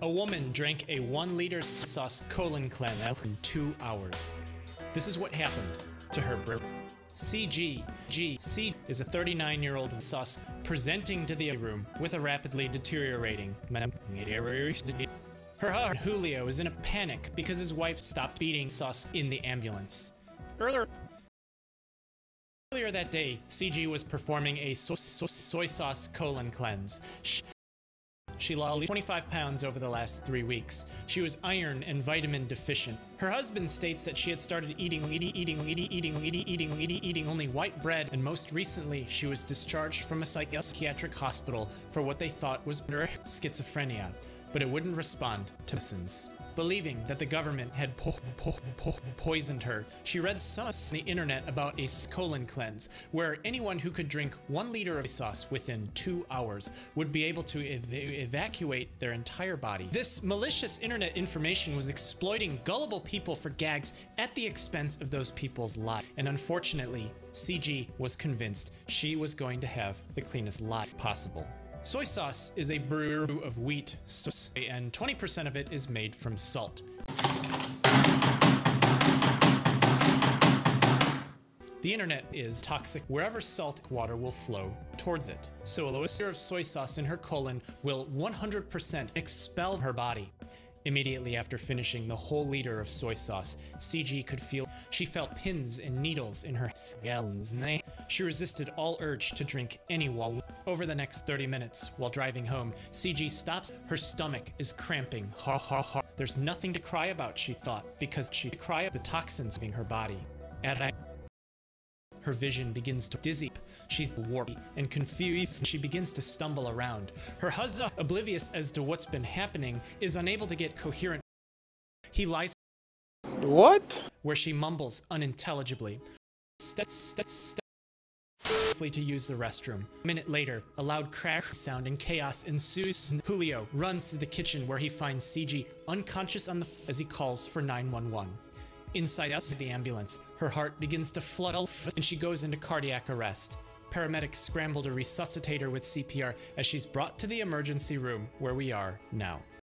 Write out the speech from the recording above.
A woman drank a 1-liter sauce colon cleanse in 2 hours. This is what happened to her brother. C is a 39-year-old sauce presenting to the room with a rapidly deteriorating. Her husband Julio is in a panic because his wife stopped beating sauce in the ambulance. Earlier that day, CG was performing a soy sauce colon cleanse. She lost 25 pounds over the last 3 weeks. She was iron and vitamin deficient. Her husband states that she had started eating only white bread, and most recently, she was discharged from a psychiatric hospital for what they thought was schizophrenia, but it wouldn't respond to medicines. Believing that the government had poisoned her, she read sauce on the internet about a colon cleanse, where anyone who could drink 1 liter of sauce within 2 hours would be able to evacuate their entire body. This malicious internet information was exploiting gullible people for gags at the expense of those people's lives. And unfortunately, CG was convinced she was going to have the cleanest life possible. Soy sauce is a brew of wheat, and 20% of it is made from salt. The internet is toxic. Wherever salt water will flow towards it. So a liter of soy sauce in her colon will 100% expel her body. Immediately after finishing the whole liter of soy sauce, CG could feel she felt pins and needles in her scales. She resisted all urge to drink any water. Over the next 30 minutes, while driving home, CG stops. Her stomach is cramping. There's nothing to cry about, she thought, because she could cry of the toxins leaving her body. Her vision begins to dizzy. She's warped and confused. She begins to stumble around. Her husband, oblivious as to what's been happening, is unable to get coherent. He lies. What? Where she mumbles unintelligibly. To use the restroom. A minute later, a loud crash sound and chaos ensues. Julio runs to the kitchen where he finds CG unconscious on the as he calls for 911. Inside the ambulance, her heart begins to flood and she goes into cardiac arrest. Paramedics scramble to resuscitate her with CPR as she's brought to the emergency room where we are now.